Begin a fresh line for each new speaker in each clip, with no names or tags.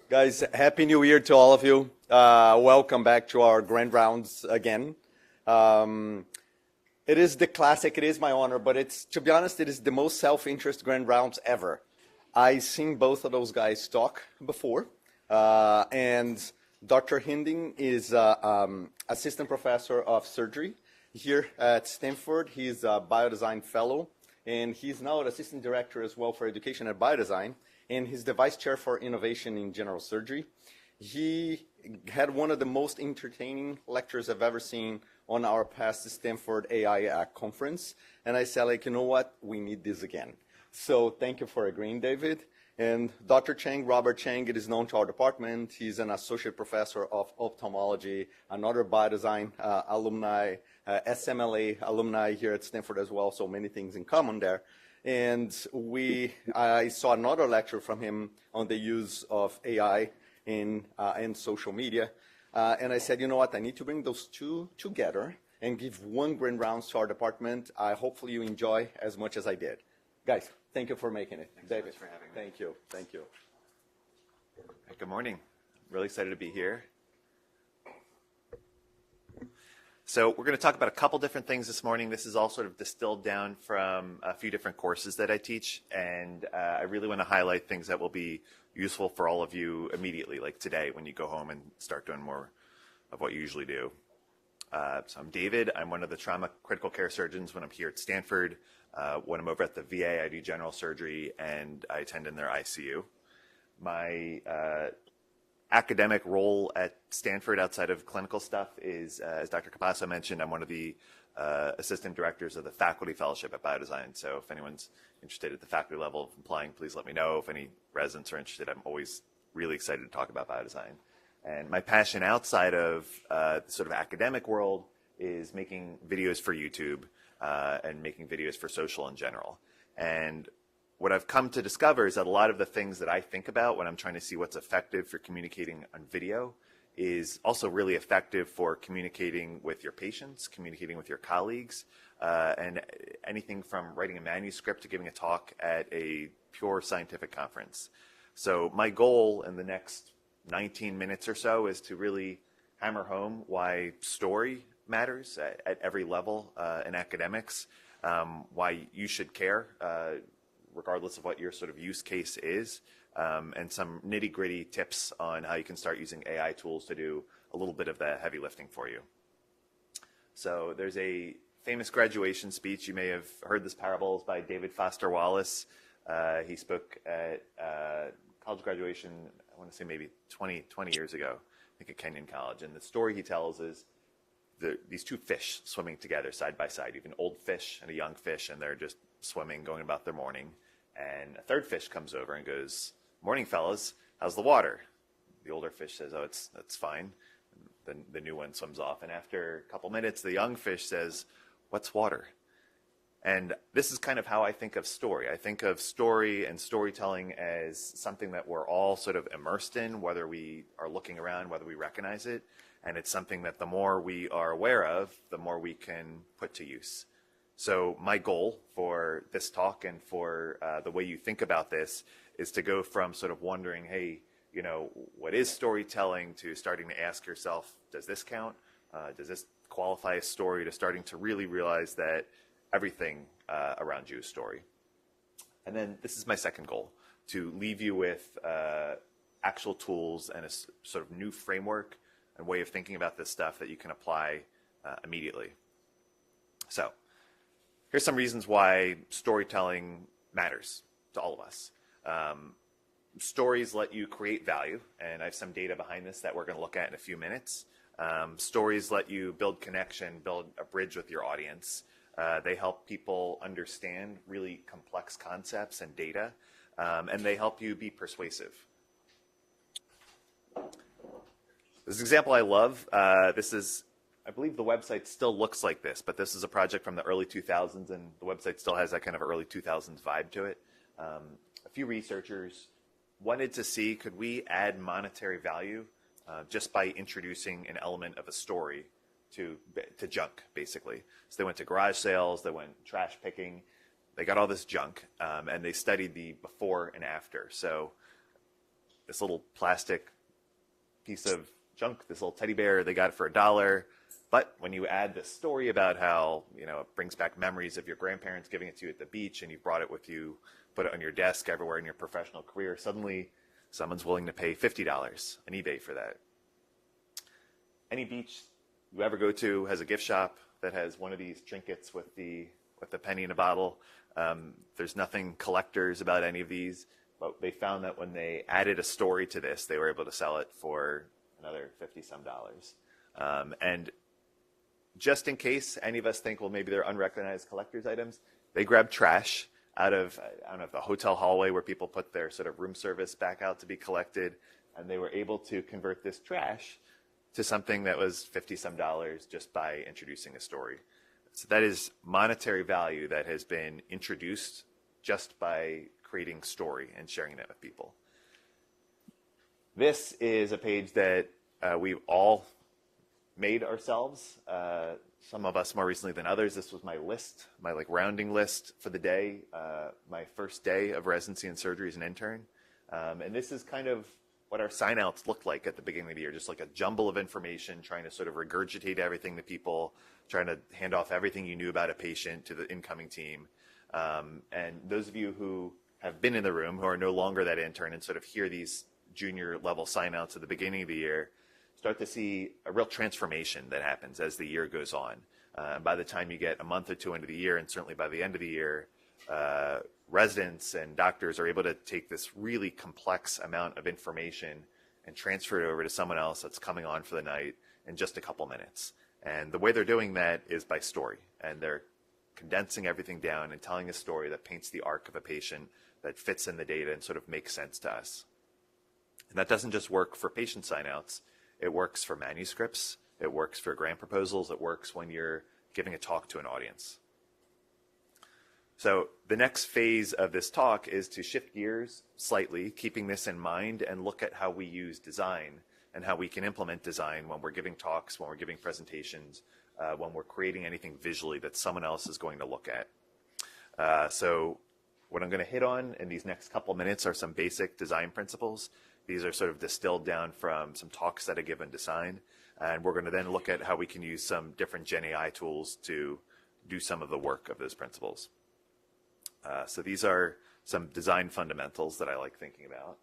Guys, Happy New Year to all of you. Welcome back to our grand rounds again. It is the classic, it is my honor, but to be honest, it is the most self-interest grand rounds ever. I've seen both of those guys talk before, and Dr. Hindin is assistant professor of surgery here at Stanford. He's a biodesign fellow, and he's now an assistant director as well for education at biodesign, and he's the vice chair for innovation in general surgery. He had one of the most entertaining lectures I've ever seen on our past Stanford AI conference, and I said, like, you know what, we need this again. So thank you for agreeing, David. And Dr. Chang, Robert Chang, it is known to our department. He's an associate professor of ophthalmology, another biodesign alumni, SMLA alumni here at Stanford as well, so many things in common there. And I saw another lecture from him on the use of AI in social media. And I said, you know what, I need to bring those two together and give one grand rounds to our department. Hopefully you enjoy as much as I did. Guys, thank you for making it.
Thanks
David,
so much for having me.
Thank you. Thank you.
Good morning. Really excited to be here. So we're going to talk about a couple different things this morning. This is all sort of distilled down from a few different courses that I teach, and I really want to highlight things that will be useful for all of you immediately, like today when you go home and start doing more of what you usually do. So I'm David. I'm one of the trauma critical care surgeons when I'm here at Stanford. When I'm over at the VA, I do general surgery, and I attend in their ICU. My academic role at Stanford outside of clinical stuff is, as Dr. Capasso mentioned, I'm one of the assistant directors of the faculty fellowship at Biodesign. So if anyone's interested at the faculty level of applying, please let me know. If any residents are interested, I'm always really excited to talk about Biodesign. And my passion outside of the sort of academic world is making videos for YouTube and making videos for social in general. And what I've come to discover is that a lot of the things that I think about when I'm trying to see what's effective for communicating on video is also really effective for communicating with your patients, communicating with your colleagues, and anything from writing a manuscript to giving a talk at a pure scientific conference. So my goal in the next 19 minutes or so is to really hammer home why story matters at every level in academics, why you should care, regardless of what your sort of use case is, and some nitty-gritty tips on how you can start using AI tools to do a little bit of the heavy lifting for you. So there's a famous graduation speech. You may have heard this parable. It's by David Foster Wallace. He spoke at college graduation, I want to say maybe 20 years ago, I think at Kenyon College. And the story he tells is these two fish swimming together side by side. You have an old fish and a young fish, and they're just swimming, going about their morning. And a third fish comes over and goes, "Morning, fellas, how's the water?" The older fish says, "Oh, that's fine." Then the new one swims off. And after a couple minutes, the young fish says, "What's water?" And this is kind of how I think of story. I think of story and storytelling as something that we're all sort of immersed in, whether we are looking around, whether we recognize it. And it's something that the more we are aware of, the more we can put to use. So my goal for this talk and for the way you think about this is to go from sort of wondering, hey, you know, what is storytelling, to starting to ask yourself, does this count? Does this qualify as story? To starting to really realize that everything around you is story. And then this is my second goal, to leave you with actual tools and a sort of new framework and way of thinking about this stuff that you can apply immediately. So here's some reasons why storytelling matters to all of us. Stories let you create value, and I have some data behind this that we're going to look at in a few minutes. Stories let you build connection, build a bridge with your audience. They help people understand really complex concepts and data, and they help you be persuasive. This example I love. This is, I believe the website still looks like this, but this is a project from the early 2000s, and the website still has that kind of early 2000s vibe to it. A few researchers wanted to see, could we add monetary value just by introducing an element of a story to junk, basically. So they went to garage sales, they went trash picking, they got all this junk, and they studied the before and after. So this little plastic piece of junk, this little teddy bear, they got it for $1. But when you add this story about how, you know, it brings back memories of your grandparents giving it to you at the beach, and you've brought it with you, put it on your desk everywhere in your professional career, suddenly someone's willing to pay $50 on eBay for that. Any beach you ever go to has a gift shop that has one of these trinkets with the penny in a bottle. There's nothing collectors about any of these, but they found that when they added a story to this, they were able to sell it for another $50-some. And just in case any of us think, well, maybe they're unrecognized collector's items, they grabbed trash out of, I don't know, the hotel hallway where people put their sort of room service back out to be collected, and they were able to convert this trash to something that was $50-some just by introducing a story. So that is monetary value that has been introduced just by creating story and sharing that with people. This is a page that we've all made ourselves. Some of us more recently than others. This was my list, my rounding list for the day, my first day of residency and surgery as an intern. And this is kind of what our sign-outs looked like at the beginning of the year, just like a jumble of information, trying to sort of regurgitate everything to people, trying to hand off everything you knew about a patient to the incoming team. And those of you who have been in the room, who are no longer that intern, and sort of hear these junior level sign-outs at the beginning of the year, start to see a real transformation that happens as the year goes on. By the time you get a month or two into the year, and certainly by the end of the year, residents and doctors are able to take this really complex amount of information and transfer it over to someone else that's coming on for the night in just a couple minutes. And the way they're doing that is by story. And they're condensing everything down and telling a story that paints the arc of a patient that fits in the data and sort of makes sense to us. And that doesn't just work for patient sign-outs. It works for manuscripts. It works for grant proposals. It works when you're giving a talk to an audience. So the next phase of this talk is to shift gears slightly, keeping this in mind, and look at how we use design and how we can implement design when we're giving talks, when we're giving presentations, when we're creating anything visually that someone else is going to look at. So what I'm going to hit on in these next couple minutes are some basic design principles. These are sort of distilled down from some talks that I give in design. And we're going to then look at how we can use some different Gen AI tools to do some of the work of those principles. So these are some design fundamentals that I like thinking about.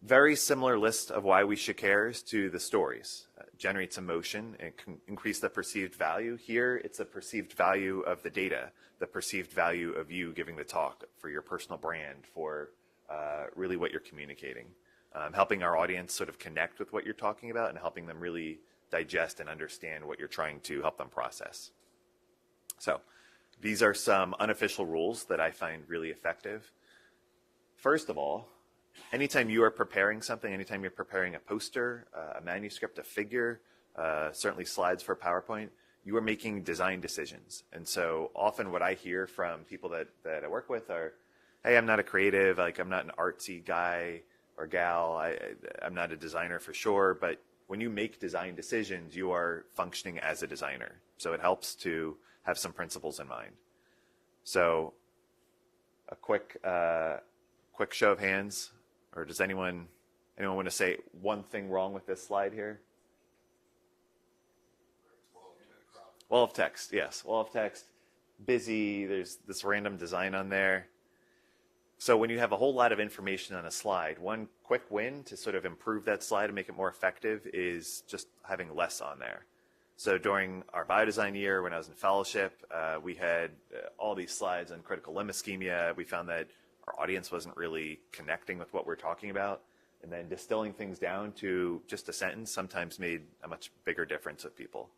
Very similar list of why we should cares to the stories. Generates emotion and can increase the perceived value. Here, it's a perceived value of the data, the perceived value of you giving the talk for your personal brand, for really what you're communicating. Helping our audience sort of connect with what you're talking about and helping them really digest and understand what you're trying to help them process. So these are some unofficial rules that I find really effective. First of all, anytime you are preparing something, anytime you're preparing a poster, a manuscript, a figure, certainly slides for PowerPoint, you are making design decisions. And so often what I hear from people that I work with are, hey, I'm not a creative, I'm not an artsy guy or gal, I'm not a designer for sure, but when you make design decisions, you are functioning as a designer. So it helps to have some principles in mind. So a quick show of hands, or does anyone want to say one thing wrong with this slide here? Wall of text, yes, wall of text, busy, there's this random design on there. So when you have a whole lot of information on a slide, one quick win to sort of improve that slide and make it more effective is just having less on there. So during our biodesign year, when I was in fellowship, we had all these slides on critical limb ischemia. We found that our audience wasn't really connecting with what we're talking about. And then distilling things down to just a sentence sometimes made a much bigger difference with people.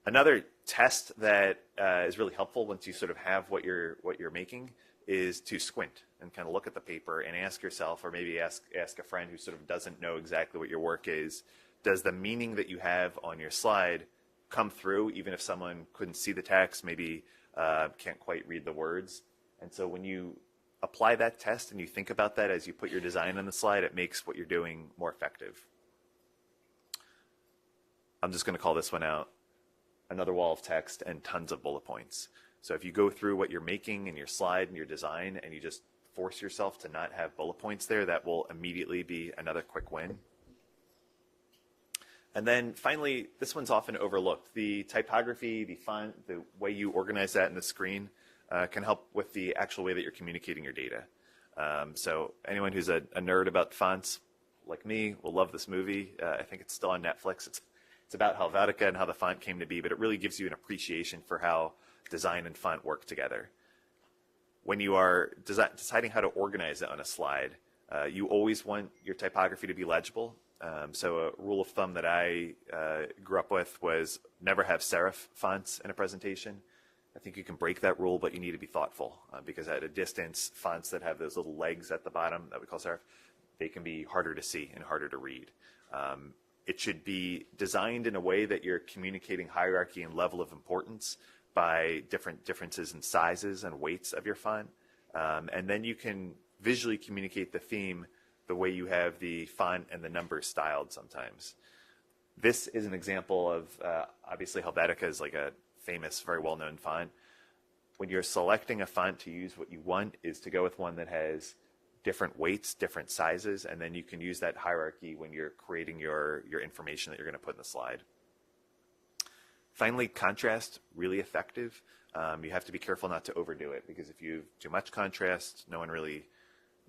Another test that is really helpful once you sort of have what you're making is to squint and kind of look at the paper and ask yourself, or maybe ask a friend who sort of doesn't know exactly what your work is, does the meaning that you have on your slide come through even if someone couldn't see the text, maybe can't quite read the words? And so when you apply that test and you think about that as you put your design on the slide, it makes what you're doing more effective. I'm just going to call this one out. Another wall of text and tons of bullet points. So if you go through what you're making in your slide and your design and you just force yourself to not have bullet points there, that will immediately be another quick win. And then finally, this one's often overlooked. The typography, the font, the way you organize that in the screen can help with the actual way that you're communicating your data. So anyone who's a nerd about fonts, like me, will love this movie. I think it's still on Netflix. It's about Helvetica and how the font came to be, but it really gives you an appreciation for how design and font work together. When you are deciding how to organize it on a slide, you always want your typography to be legible. So a rule of thumb that I grew up with was never have serif fonts in a presentation. I think you can break that rule, but you need to be thoughtful because at a distance, fonts that have those little legs at the bottom that we call serif, they can be harder to see and harder to read. It should be designed in a way that you're communicating hierarchy and level of importance by differences in sizes and weights of your font. And then you can visually communicate the theme the way you have the font and the numbers styled sometimes. This is an example of, obviously Helvetica is like a famous, very well-known font. When you're selecting a font to use, what you want is to go with one that has different weights, different sizes, and then you can use that hierarchy when you're creating your information that you're going to put in the slide. Finally, contrast, really effective. You have to be careful not to overdo it because if you have too much contrast, no one really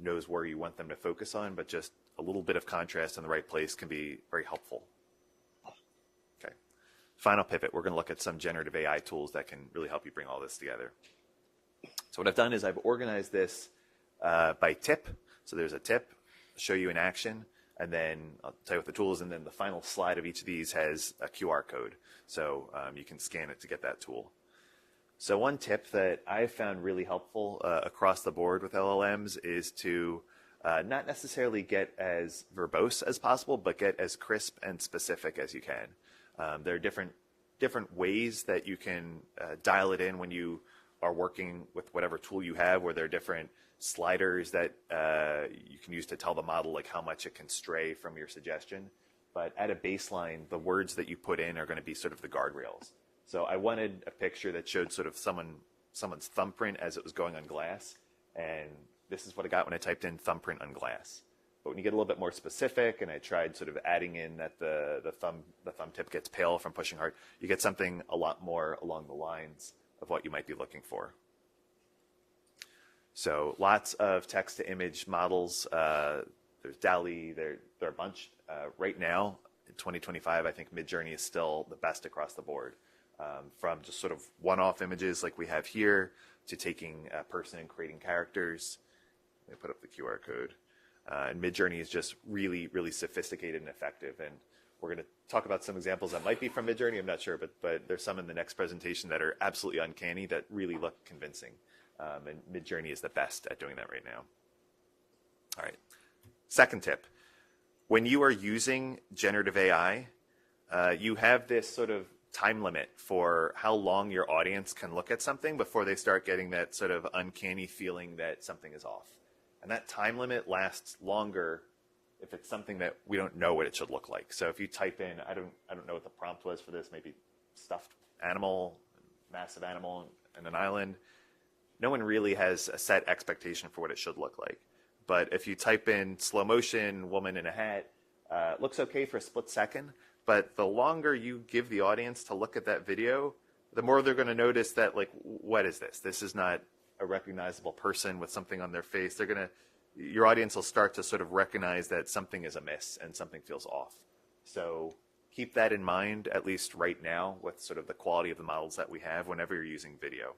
knows where you want them to focus on, but just a little bit of contrast in the right place can be very helpful. Okay. Final pivot, we're going to look at some generative AI tools that can really help you bring all this together. So what I've done is I've organized this by tip. So there's a tip, show you in action, and then I'll tell you what the tool is, and then the final slide of each of these has a QR code. So you can scan it to get that tool. So one tip that I've found really helpful across the board with LLMs is to not necessarily get as verbose as possible, but get as crisp and specific as you can. There are different ways that you can dial it in when you are working with whatever tool you have, where there are different sliders that you can use to tell the model like how much it can stray from your suggestion. But at a baseline, the words that you put in are going to be sort of the guardrails. So I wanted a picture that showed sort of someone's thumbprint as it was going on glass, and this is what I got when I typed in thumbprint on glass. But when you get a little bit more specific, and I tried sort of adding in that the thumb tip gets pale from pushing hard, you get something a lot more along the lines of what you might be looking for. So lots of text-to-image models. There's DALL-E. There are a bunch. Right now, in 2025, I think Midjourney is still the best across the board. From just sort of one-off images like we have here to taking a person and creating characters. Let me put up the QR code. And Midjourney is just really, really sophisticated and effective. And we're going to talk about some examples that might be from Midjourney. I'm not sure, but there's some in the next presentation that are absolutely uncanny that really look convincing. And Midjourney is the best at doing that right now. All right. Second tip. When you are using generative AI, you have this sort of time limit for how long your audience can look at something before they start getting that sort of uncanny feeling that something is off. And that time limit lasts longer if it's something that we don't know what it should look like. So if you type in, I don't know what the prompt was for this, maybe stuffed animal, massive animal in an island, no one really has a set expectation for what it should look like. But if you type in slow motion, woman in a hat, it looks okay for a split second. But the longer you give the audience to look at that video, the more they're going to notice that, like, what is this? This is not a recognizable person with something on their face. Your audience will start to sort of recognize that something is amiss and something feels off. So keep that in mind, at least right now, with sort of the quality of the models that we have whenever you're using video.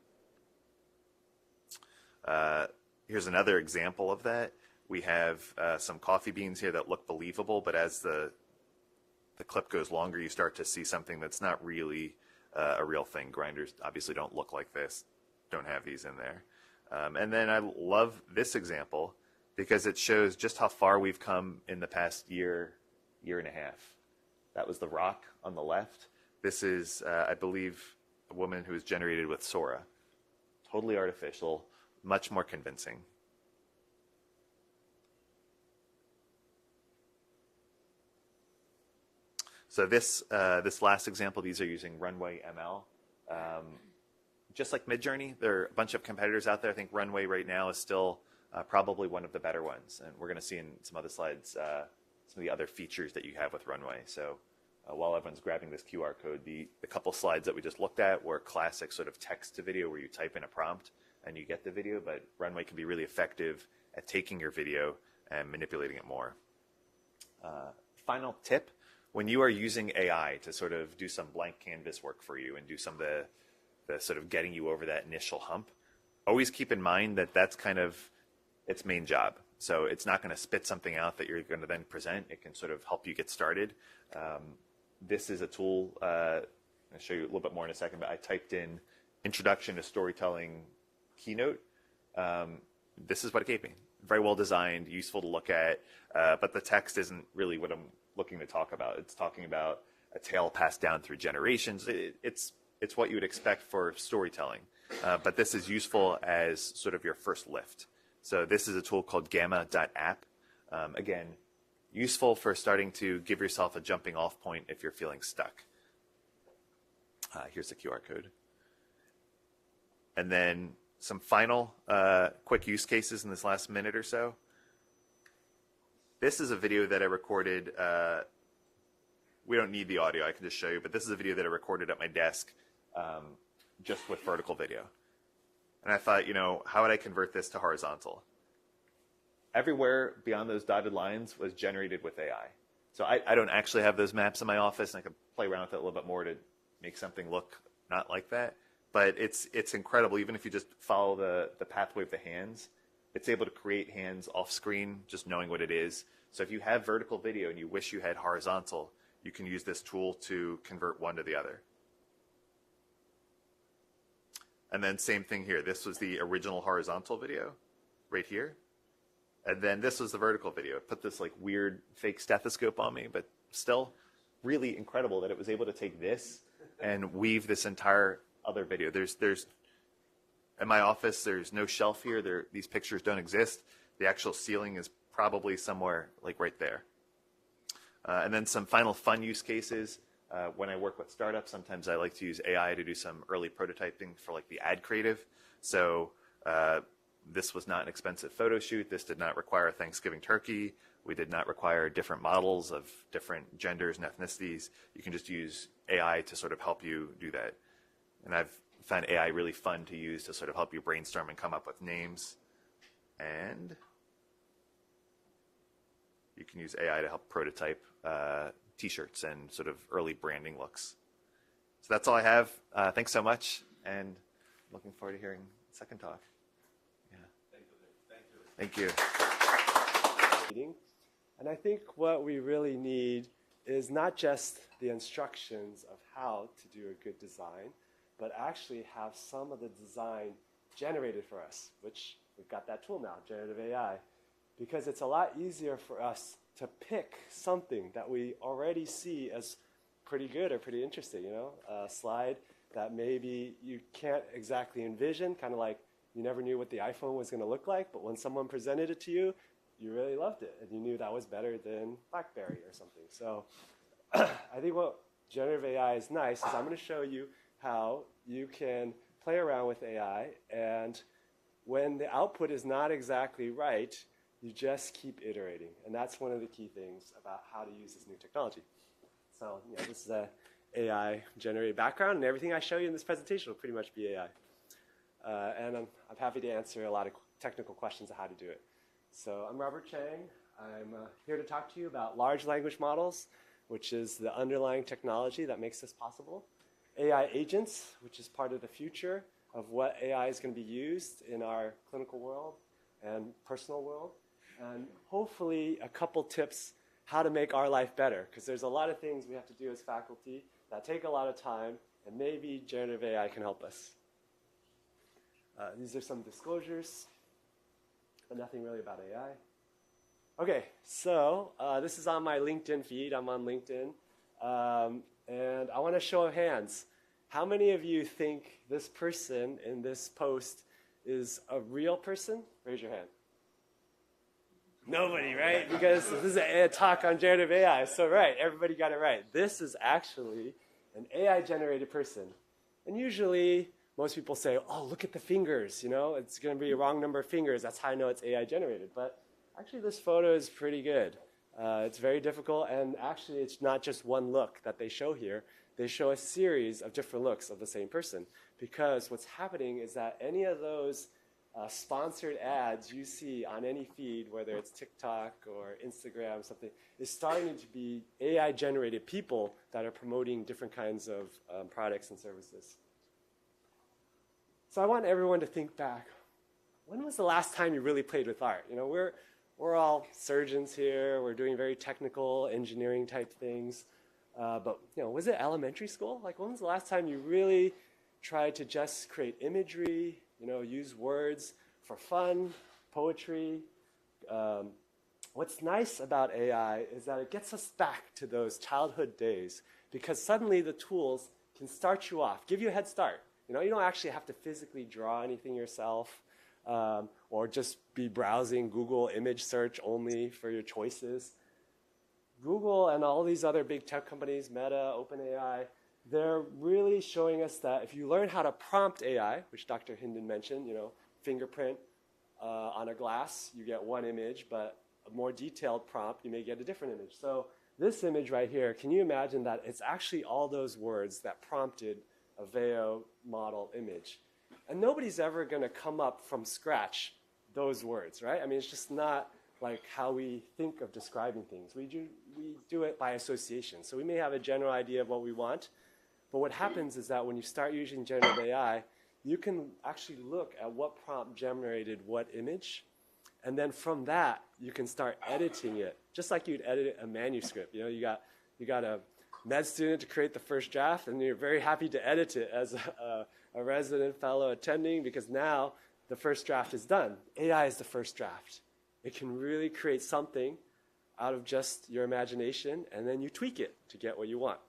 Here's another example of that. We have some coffee beans here that look believable, but as the clip goes longer, you start to see something that's not really a real thing. Grinders obviously don't look like this, don't have these in there. And then I love this example because it shows just how far we've come in the past year and a half. That was The Rock on the left. This is, I believe, a woman who was generated with Sora. Totally artificial, much more convincing. So this last example, these are using Runway ML. Just like Midjourney, there are a bunch of competitors out there. I think Runway right now is still probably one of the better ones. And we're going to see in some other slides some of the other features that you have with Runway. So while everyone's grabbing this QR code, the couple slides that we just looked at were classic sort of text to video where you type in a prompt and you get the video, but Runway can be really effective at taking your video and manipulating it more. Final tip, when you are using AI to sort of do some blank canvas work for you and do some of the sort of getting you over that initial hump, always keep in mind that that's kind of its main job. So it's not going to spit something out that you're going to then present. It can sort of help you get started. This is a tool, I'll show you a little bit more in a second, but I typed in Introduction to Storytelling Keynote. This is what it gave me. Very well designed, useful to look at, but the text isn't really what I'm looking to talk about. It's talking about a tale passed down through generations. It's what you would expect for storytelling, but this is useful as sort of your first lift. So this is a tool called gamma.app. Again, useful for starting to give yourself a jumping off point if you're feeling stuck. Here's the QR code. And then some final quick use cases in this last minute or so. This is a video that I recorded. We don't need the audio, I can just show you, but this is a video that I recorded at my desk just with vertical video. And I thought, you know, how would I convert this to horizontal? Everywhere beyond those dotted lines was generated with AI. So I don't actually have those maps in my office, and I could play around with it a little bit more to make something look not like that. But it's incredible. Even if you just follow the pathway of the hands, it's able to create hands off screen, just knowing what it is. So if you have vertical video and you wish you had horizontal, you can use this tool to convert one to the other. And then same thing here. This was the original horizontal video right here. And then this was the vertical video. It put this like weird fake stethoscope on me, but still really incredible that it was able to take this and weave this entire other video. There's in my office, there's no shelf here. These pictures don't exist. The actual ceiling is probably somewhere like right there. And then some final fun use cases. When I work with startups, sometimes I like to use AI to do some early prototyping for like the ad creative. So this was not an expensive photo shoot. This did not require a Thanksgiving turkey. We did not require different models of different genders and ethnicities. You can just use AI to sort of help you do that. And I've found AI really fun to use to sort of help you brainstorm and come up with names. And you can use AI to help prototype t-shirts and sort of early branding looks. So that's all I have. Thanks so much, and looking forward to hearing the second talk. Yeah. Thank you.
And I think what we really need is not just the instructions of how to do a good design, but actually have some of the design generated for us, which we've got that tool now, generative AI, because it's a lot easier for us to pick something that we already see as pretty good or pretty interesting, you know, a slide that maybe you can't exactly envision, kind of like you never knew what the iPhone was going to look like, but when someone presented it to you, you really loved it, and you knew that was better than BlackBerry or something. So I think what generative AI is nice is I'm going to show you how you can play around with AI, and when the output is not exactly right, you just keep iterating. And that's one of the key things about how to use this new technology. So this is a AI-generated background, and everything I show you in this presentation will pretty much be AI. And I'm happy to answer a lot of technical questions on how to do it. So I'm Robert Chang. I'm here to talk to you about large language models, which is the underlying technology that makes this possible. AI agents, which is part of the future of what AI is going to be used in our clinical world and personal world. And hopefully a couple tips how to make our life better, because there's a lot of things we have to do as faculty that take a lot of time, and maybe generative AI can help us. These are some disclosures, but nothing really about AI. Okay, so this is on my LinkedIn feed. I'm on LinkedIn. And I want to show of hands. How many of you think this person in this post is a real person? Raise your hand. Nobody, right? Because this is a talk on generative AI. So right, everybody got it right. This is actually an AI-generated person. And usually, most people say, oh, look at the fingers, it's going to be a wrong number of fingers. That's how I know it's AI generated. But actually, this photo is pretty good. It's very difficult, and actually, it's not just one look that they show here. They show a series of different looks of the same person, because what's happening is that any of those sponsored ads you see on any feed, whether it's TikTok or Instagram, something, is starting to be AI-generated people that are promoting different kinds of products and services. So I want everyone to think back. When was the last time you really played with art? We're all surgeons here. We're doing very technical engineering type things. But was it elementary school? Like, when was the last time you really tried to just create imagery, use words for fun, poetry? What's nice about AI is that it gets us back to those childhood days, because suddenly the tools can start you off, give you a head start. You don't actually have to physically draw anything yourself, or just be browsing Google image search only for your choices. Google and all these other big tech companies, Meta, OpenAI, they're really showing us that if you learn how to prompt AI, which Dr. Hindin mentioned, fingerprint on a glass, you get one image, but a more detailed prompt, you may get a different image. So this image right here, can you imagine that it's actually all those words that prompted a Veo model image? And nobody's ever going to come up from scratch those words, right? I mean, it's just not like how we think of describing things. We do it by association. So we may have a general idea of what we want, but what happens is that when you start using generative AI, you can actually look at what prompt generated what image, and then from that, you can start editing it, just like you'd edit a manuscript. You got a med student to create the first draft, and you're very happy to edit it as a resident fellow attending, because now the first draft is done. AI is the first draft. It can really create something out of just your imagination, and then you tweak it to get what you want.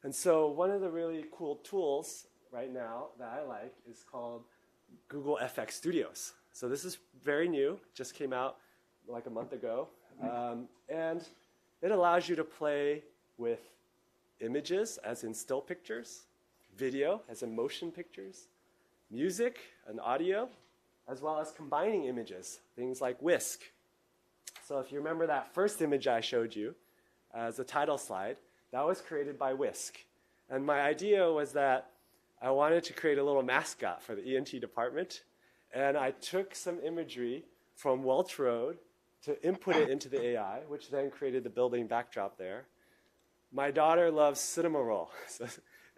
And so one of the really cool tools right now that I like is called Google FX Studios. So this is very new, just came out like a month ago. And it allows you to play with images, as in still pictures, video, as in motion pictures, music and audio, as well as combining images, things like whisk. So if you remember that first image I showed you as a title slide, that was created by Whisk. And my idea was that I wanted to create a little mascot for the ENT department, and I took some imagery from Welch Road to input it into the AI, which then created the building backdrop there. My daughter loves cinema roll. So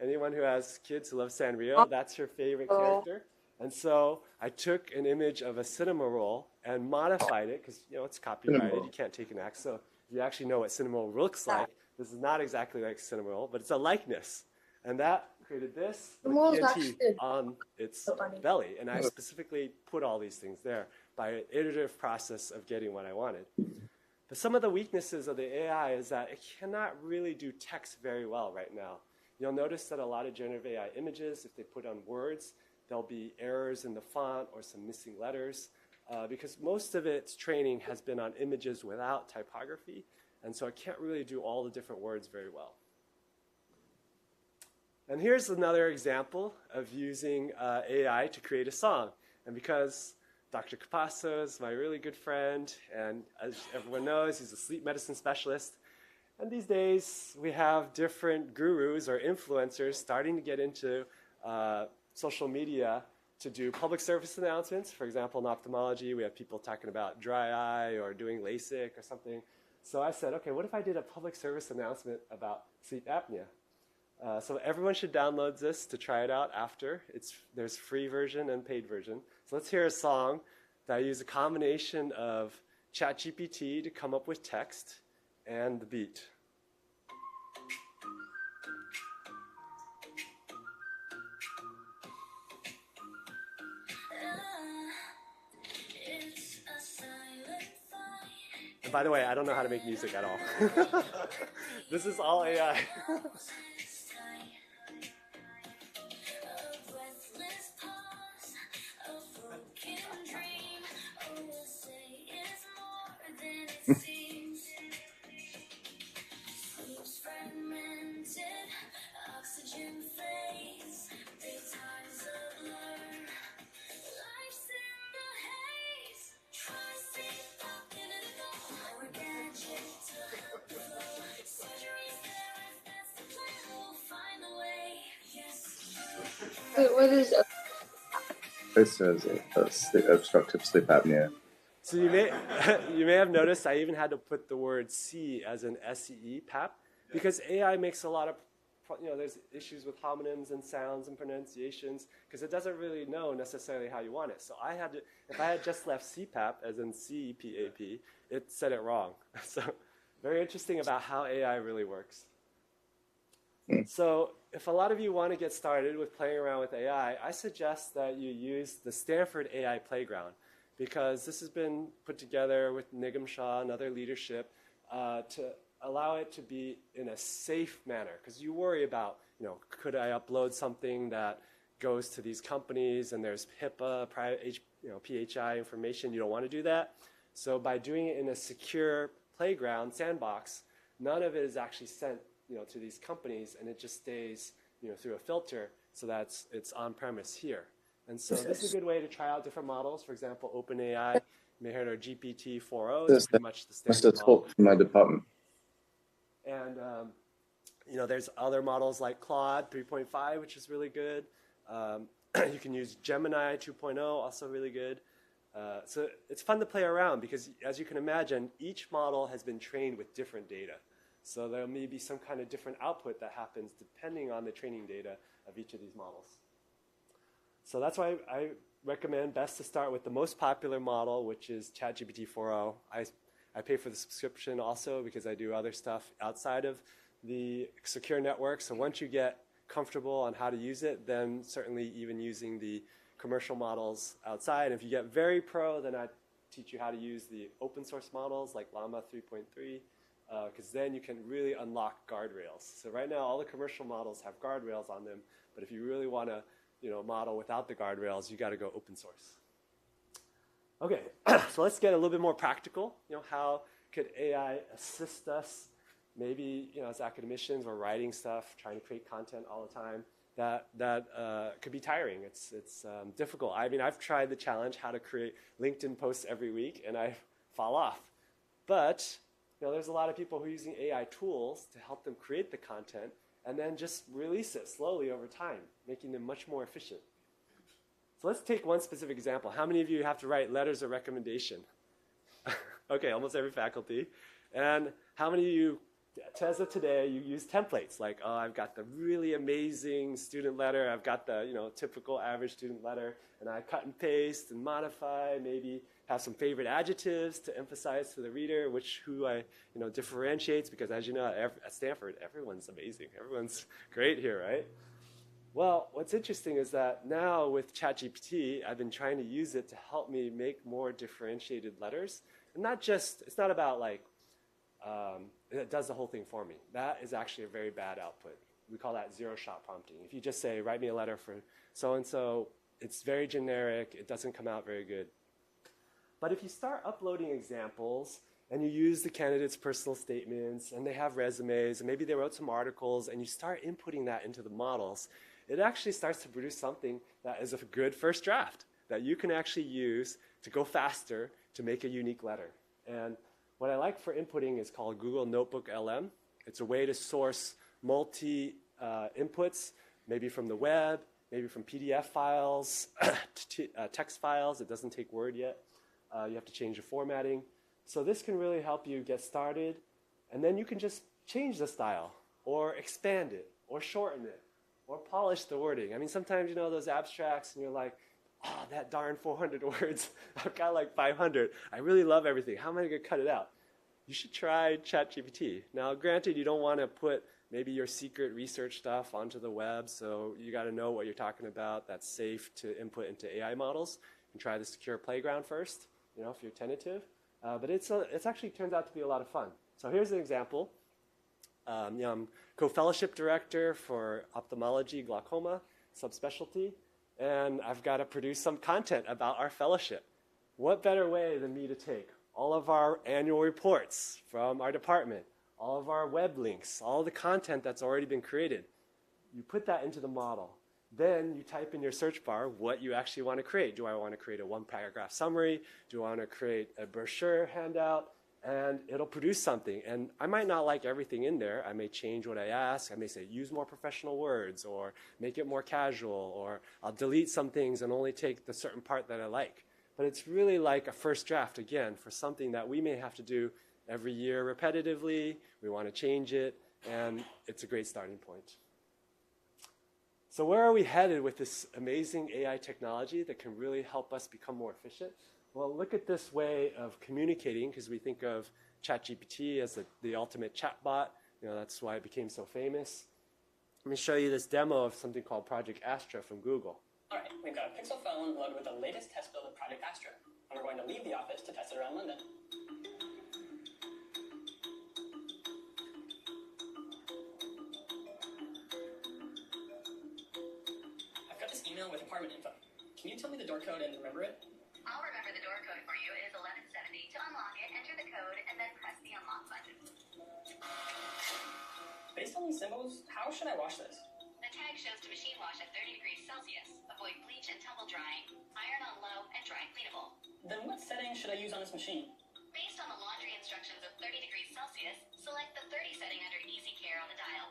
anyone who has kids who love Sanrio, that's her favorite character. And so I took an image of a cinema roll and modified it, because it's copyrighted, you can't take an act. So if you actually know what cinema roll looks like, this is not exactly like cinema roll, but it's a likeness. And that created this with ENT on its belly. And I specifically put all these things there by an iterative process of getting what I wanted. But some of the weaknesses of the AI is that it cannot really do text very well right now. You'll notice that a lot of generative AI images, if they put on words, there'll be errors in the font or some missing letters, because most of its training has been on images without typography, and so it can't really do all the different words very well. And here's another example of using AI to create a song. And because Dr. Capasso is my really good friend, and as everyone knows, he's a sleep medicine specialist, and these days we have different gurus or influencers starting to get into social media to do public service announcements. For example, in ophthalmology, we have people talking about dry eye or doing LASIK or something. So I said, okay, what if I did a public service announcement about sleep apnea? So everyone should download this to try it out after. There's free version and paid version. So let's hear a song that I use a combination of ChatGPT to come up with text and the beat. And by the way, I don't know how to make music at all. This is all AI.
What is
This is obstructive sleep apnea.
So you may you may have noticed I even had to put the word C as an SEE, PAP, because AI makes a lot of, there's issues with homonyms and sounds and pronunciations because it doesn't really know necessarily how you want it. So I had to, if I had just left CPAP as in CPAP, it said it wrong. So very interesting about how AI really works. So if a lot of you want to get started with playing around with AI, I suggest that you use the Stanford AI Playground, because this has been put together with Nigam Shah and other leadership to allow it to be in a safe manner. Because you worry about, could I upload something that goes to these companies and there's HIPAA, private, PHI information. You don't want to do that. So by doing it in a secure playground, sandbox, none of it is actually sent to these companies, and it just stays through a filter, so that's it's on premise here. And so this is a good way to try out different models. For example, OpenAI, you may heard our GPT-4o is pretty much the standard model.
Talk from my department.
And there's other models like Claude 3.5, which is really good. You can use Gemini 2.0, also really good. So it's fun to play around because, as you can imagine, each model has been trained with different data. So there may be some kind of different output that happens depending on the training data of each of these models. So that's why I recommend best to start with the most popular model, which is ChatGPT 4o. I pay for the subscription also because I do other stuff outside of the secure network. So once you get comfortable on how to use it, then certainly even using the commercial models outside. If you get very pro, then I teach you how to use the open source models like Llama 3.3. Because then you can really unlock guardrails. So right now, all the commercial models have guardrails on them, but if you really want to, model without the guardrails, you got to go open source. Okay, so let's get a little bit more practical. How could AI assist us? Maybe, as academicians, we're writing stuff, trying to create content all the time. That could be tiring. It's difficult. I mean, I've tried the challenge, how to create LinkedIn posts every week, and I fall off. But there's a lot of people who are using AI tools to help them create the content and then just release it slowly over time, making them much more efficient. So let's take one specific example. How many of you have to write letters of recommendation? Okay, almost every faculty. And how many of you, as of today, you use templates like, I've got the really amazing student letter, I've got the typical average student letter, and I cut and paste and modify, maybe have some favorite adjectives to emphasize to the reader, who I differentiates, because as you know, at Stanford, everyone's amazing. Everyone's great here, right? Well, what's interesting is that now with ChatGPT, I've been trying to use it to help me make more differentiated letters. And it's not about it does the whole thing for me. That is actually a very bad output. We call that zero-shot prompting. If you just say, write me a letter for so-and-so, it's very generic. It doesn't come out very good. But if you start uploading examples and you use the candidate's personal statements and they have resumes and maybe they wrote some articles and you start inputting that into the models, it actually starts to produce something that is a good first draft that you can actually use to go faster to make a unique letter. And what I like for inputting is called Google Notebook LM. It's a way to source multi-inputs, maybe from the web, maybe from PDF files, text files. It doesn't take Word yet. You have to change the formatting. So this can really help you get started. And then you can just change the style or expand it or shorten it or polish the wording. I mean, sometimes those abstracts and you're like, that darn 400 words. I've got like 500. I really love everything. How am I going to cut it out? You should try ChatGPT. Now, granted, you don't want to put maybe your secret research stuff onto the web, so you got to know what you're talking about. That's safe to input into AI models. You can try the secure playground first, if you're tentative. But it's actually turns out to be a lot of fun. So here's an example. I'm co-fellowship director for ophthalmology, glaucoma, subspecialty, and I've got to produce some content about our fellowship. What better way than me to take all of our annual reports from our department, all of our web links, all the content that's already been created. You put that into the model. Then you type in your search bar what you actually want to create. Do I want to create a one-paragraph summary? Do I want to create a brochure handout? and it'll produce something. And I might not like everything in there. I may change what I ask. I may say, use more professional words, or make it more casual, or I'll delete some things and only take the certain part that I like. But it's really like a first draft, again, for something that we may have to do every year repetitively. We want to change it, and it's a great starting point. So where are we headed with this amazing AI technology that can really help us become more efficient? Well, look at this way of communicating, because we think of ChatGPT as the ultimate chatbot. That's why it became so famous. Let me show you this demo of something called Project Astra from Google.
All right, we've got a Pixel phone loaded with the latest test build of Project Astra, and we're going to leave the office to test it around London. I've got this email with apartment info. Can you tell me the door code and remember it?
I'll remember the door code for you. It is 1170. To unlock it, enter the code and then press the unlock button.
Based on these symbols, how should I wash this?
The tag shows to machine wash at 30 degrees Celsius. Avoid bleach and tumble drying. Iron on low and dry cleanable.
Then what setting should I use on this machine?
Based on the laundry instructions of 30 degrees Celsius, select the 30 setting under Easy Care on the dial.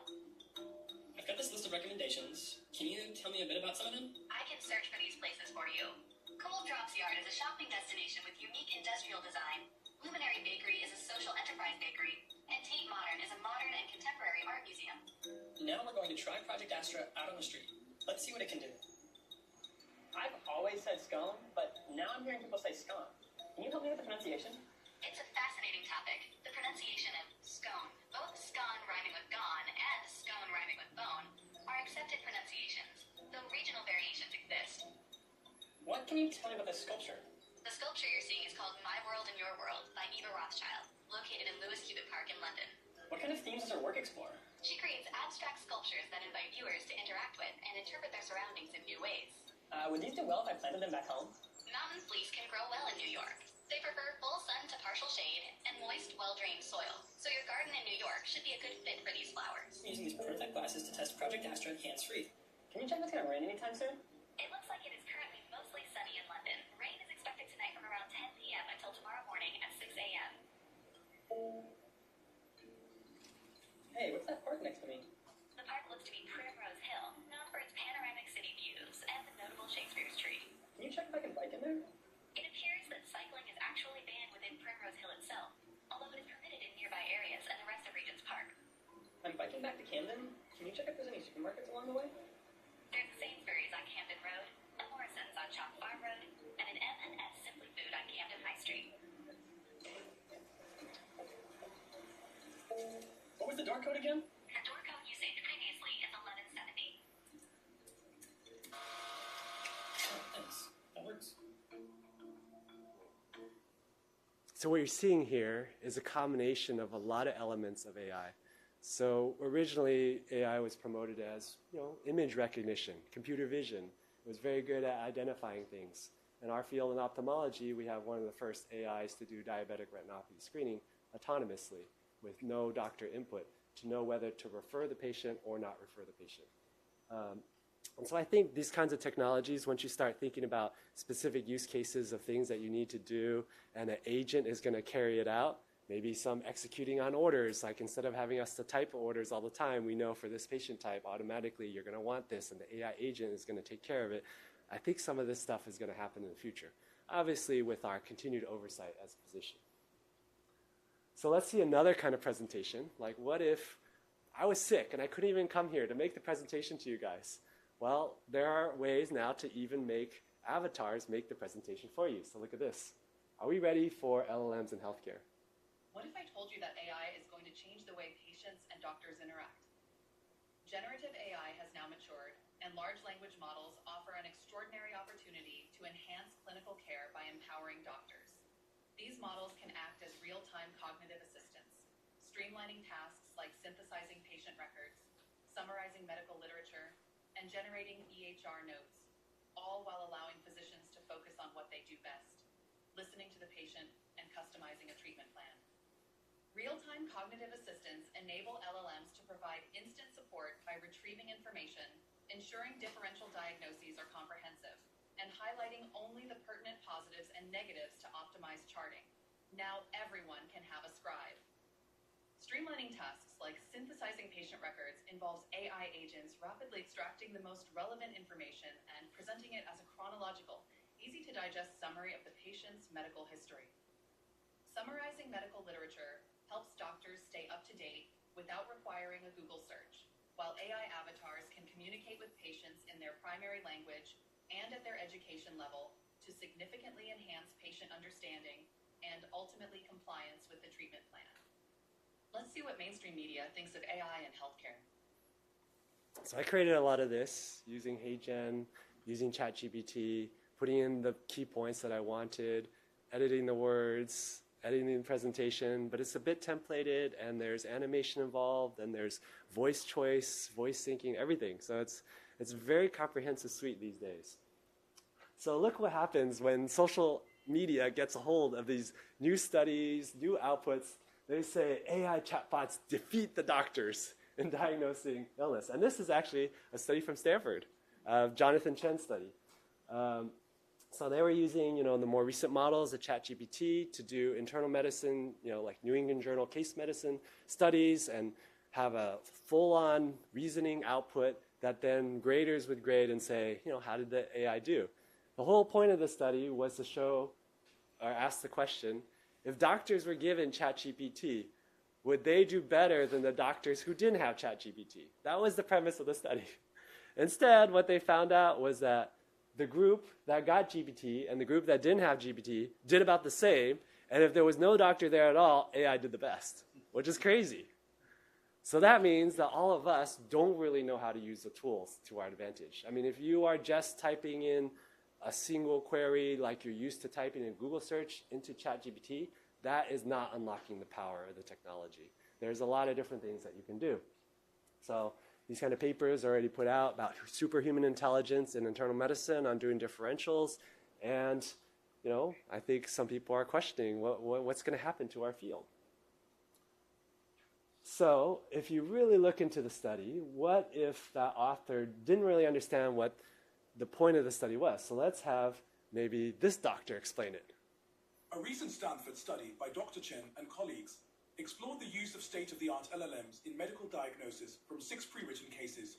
I've got this list of recommendations. Can you tell me a bit about some of them?
I can search for these places for you. Cool Drops Yard is a shopping destination with unique industrial design. Luminary Bakery is a social enterprise bakery. And Tate Modern is a modern and contemporary art museum.
Now we're going to try Project Astra out on the street. Let's see what it can do. I've always said scone, but now I'm hearing people say scone. Can you help me with the pronunciation?
It's a fascinating topic. The pronunciation of scone, both scone rhyming with gone and scone rhyming with bone, are accepted pronunciations, though regional variations exist.
What can you tell me about this sculpture?
The sculpture you're seeing is called My World in Your World by Eva Rothschild, located in Lewis Cubitt Park in London.
What kind of themes does her work explore?
She creates abstract sculptures that invite viewers to interact with and interpret their surroundings in new ways.
Would these do well if I planted them back home?
Mountain fleece can grow well in New York. They prefer full sun to partial shade and moist, well-drained soil. So your garden in New York should be a good fit for these flowers.
I'm using these prototype glasses to test Project Astra hands-free. Can you check if it's going to rain anytime soon?
It looks like it is currently mostly sunny in London. Rain is expected tonight from around 10 p.m. until tomorrow morning at 6 a.m.
Hey, what's that park next to me?
The park looks to be Primrose Hill, known for its panoramic city views and the notable Shakespeare's tree.
Can you check if I can bike in there?
It appears that cycling is actually banned within Primrose Hill itself, although it is permitted in nearby areas and the rest of Regent's Park.
I'm biking back to Camden. Can you check if there's any supermarkets along the way?
There's a Sainsbury's on Camden Road, a Morrison's on Chalk Farm Road, and an M&S Simply Food on Camden High Street.
What was the door code again?
The door code you saved previously is 1170.
Oh, thanks. That works.
So what you're seeing here is a combination of a lot of elements of AI. So originally, AI was promoted as, image recognition, computer vision. It was very good at identifying things. In our field in ophthalmology, we have one of the first AIs to do diabetic retinopathy screening autonomously with no doctor input to know whether to refer the patient or not refer the patient. And so I think these kinds of technologies, once you start thinking about specific use cases of things that you need to do and an agent is going to carry it out, maybe some executing on orders, like instead of having us to type orders all the time, we know for this patient type, automatically you're going to want this and the AI agent is going to take care of it. I think some of this stuff is going to happen in the future, obviously with our continued oversight as a physician. So let's see another kind of presentation. Like, what if I was sick and I couldn't even come here to make the presentation to you guys? Well, there are ways now to even make avatars make the presentation for you. So look at this. Are we ready for LLMs in healthcare?
What if I told you that AI is going to change the way patients and doctors interact? Generative AI has now matured, and large language models offer an extraordinary opportunity to enhance clinical care by empowering doctors. These models can act as real-time cognitive assistants, streamlining tasks like synthesizing patient records, summarizing medical literature, and generating EHR notes, all while allowing physicians to focus on what they do best, listening to the patient and customizing a treatment plan. Real-time cognitive assistants enable LLMs to provide instant support by retrieving information, ensuring differential diagnoses are comprehensive, and highlighting only the pertinent positives and negatives to optimize charting. Now everyone can have a scribe. Streamlining tasks like synthesizing patient records involves AI agents rapidly extracting the most relevant information and presenting it as a chronological, easy-to-digest summary of the patient's medical history. Summarizing medical literature helps doctors stay up to date without requiring a Google search, while AI avatars can communicate with patients in their primary language and at their education level to significantly enhance patient understanding and ultimately compliance with the treatment plan. Let's see what mainstream media thinks of AI in healthcare.
So I created a lot of this using HeyGen, using ChatGPT, putting in the key points that I wanted, editing the words, editing the presentation, but it's a bit templated, and there's animation involved, and there's voice choice, voice syncing, everything. So it's a very comprehensive suite these days. So look what happens when social media gets a hold of these new studies, new outputs. They say AI chatbots defeat the doctors in diagnosing illness. And this is actually a study from Stanford, Jonathan Chen's study. So they were using, the more recent models of ChatGPT to do internal medicine, like New England Journal case medicine studies, and have a full-on reasoning output that then graders would grade and say, how did the AI do? The whole point of the study was to show or ask the question, if doctors were given ChatGPT, would they do better than the doctors who didn't have ChatGPT? That was the premise of the study. Instead, what they found out was that the group that got GPT and the group that didn't have GPT did about the same, and if there was no doctor there at all, AI did the best, which is crazy. So that means that all of us don't really know how to use the tools to our advantage. I mean, if you are just typing in a single query like you're used to typing in Google search into ChatGPT, that is not unlocking the power of the technology. There's a lot of different things that you can do. So these kind of papers are already put out about superhuman intelligence in internal medicine on doing differentials. And, I think some people are questioning what's going to happen to our field. So if you really look into the study, what if that author didn't really understand what the point of the study was? So let's have maybe this doctor explain it.
A recent Stanford study by Dr. Chen and colleagues explored the use of state-of-the-art LLMs in medical diagnosis from 6 pre-written cases.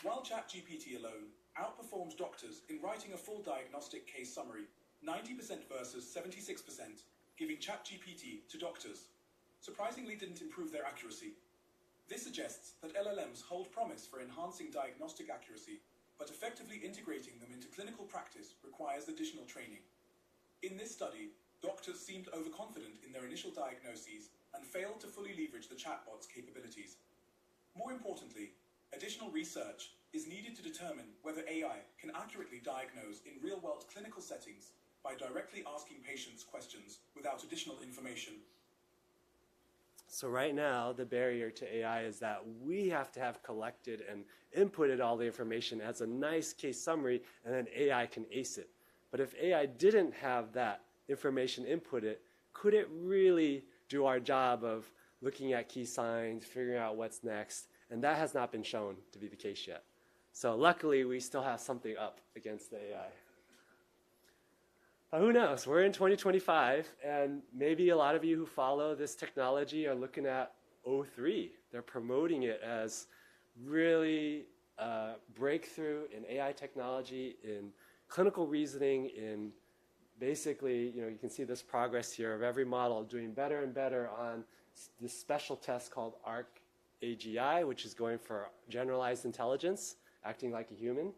While ChatGPT alone outperforms doctors in writing a full diagnostic case summary, 90% versus 76%, giving ChatGPT to doctors surprisingly didn't improve their accuracy. This suggests that LLMs hold promise for enhancing diagnostic accuracy, but effectively integrating them into clinical practice requires additional training. In this study, doctors seemed overconfident in their initial diagnoses and failed to fully leverage the chatbot's capabilities. More importantly, additional research is needed to determine whether AI can accurately diagnose in real-world clinical settings by directly asking patients questions without additional information.
So right now, the barrier to AI is that we have to have collected and inputted all the information as a nice case summary, and then AI can ace it. But if AI didn't have that information inputted, could it really do our job of looking at key signs, figuring out what's next? And that has not been shown to be the case yet. So luckily, we still have something up against the AI. But who knows? We're in 2025, and maybe a lot of you who follow this technology are looking at O3. They're promoting it as really a breakthrough in AI technology, in clinical reasoning, in basically, you can see this progress here of every model doing better and better on this special test called ARC-AGI, which is going for generalized intelligence, acting like a human.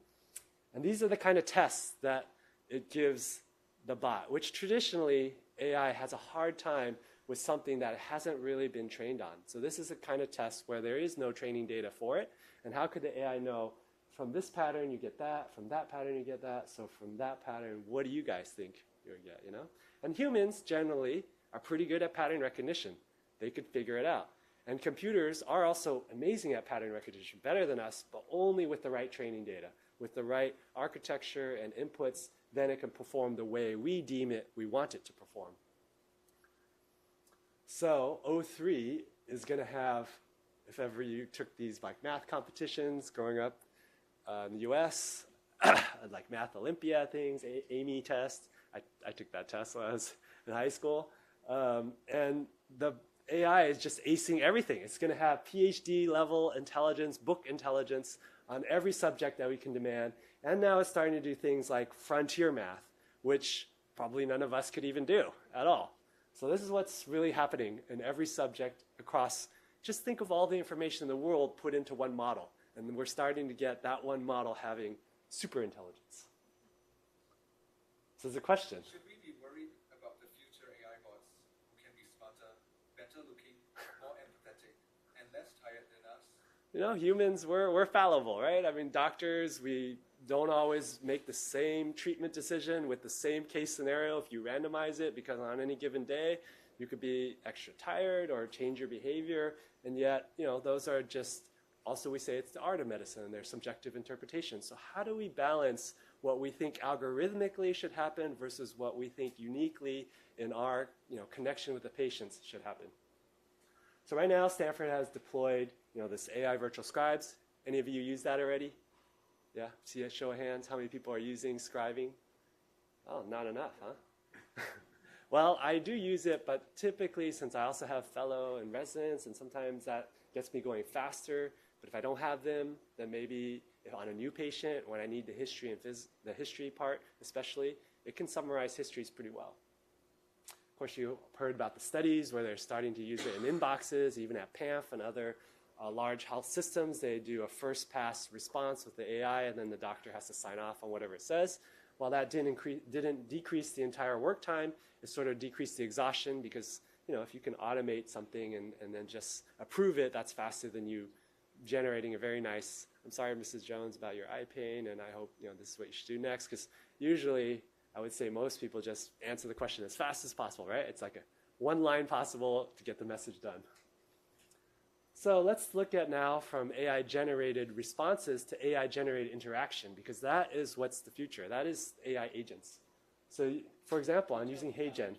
And these are the kind of tests that it gives the bot, which traditionally AI has a hard time with something that it hasn't really been trained on. So this is a kind of test where there is no training data for it. And how could the AI know from this pattern you get that, from that pattern you get that, so from that pattern, what do you guys think you'll get, And humans generally are pretty good at pattern recognition. They could figure it out. And computers are also amazing at pattern recognition, better than us, but only with the right training data, with the right architecture and inputs, then it can perform the way we want it to perform. So O3 is going to have, if ever you took these math competitions growing up in the US, Math Olympia things, Amy test. I took that test when I was in high school. And the AI is just acing everything. It's going to have PhD level intelligence, book intelligence on every subject that we can demand. And now it's starting to do things like frontier math, which probably none of us could even do at all. So this is what's really happening in every subject across. Just think of all the information in the world put into one model. And we're starting to get that one model having super intelligence. So there's a question.
Should we be worried about the future AI bots who can be smarter, better looking, more empathetic, and less tired than us?
You know, humans, we're fallible, right? I mean, doctors, we don't always make the same treatment decision with the same case scenario if you randomize it, because on any given day, you could be extra tired or change your behavior. And yet, you know, those are just, also we say it's the art of medicine. There's subjective interpretation. So how do we balance what we think algorithmically should happen versus what we think uniquely in our, you know, connection with the patients should happen? So right now, Stanford has deployed, you know, this AI virtual scribes. Any of you use that already? Yeah? See a show of hands. How many people are using scribing? Oh, not enough, huh? Well, I do use it, but typically, since I also have fellow and residents, and sometimes that gets me going faster. But if I don't have them, then maybe if on a new patient, when I need the history and the history part especially, it can summarize histories pretty well. Of course, you heard about the studies where they're starting to use it in inboxes, even at PAMF and other large health systems. They do a first pass response with the AI, and then the doctor has to sign off on whatever it says. While that didn't decrease the entire work time, it sort of decreased the exhaustion because, you know, if you can automate something and then just approve it, that's faster than you generating a very nice, I'm sorry, Mrs. Jones, about your eye pain, and I hope, you know, this is what you should do next. Because usually, I would say most people just answer the question as fast as possible, right? It's like a one line possible to get the message done. So let's look at now from AI-generated responses to AI-generated interaction, because that is what's the future. That is AI agents. So, for example, I'm using HeyGen.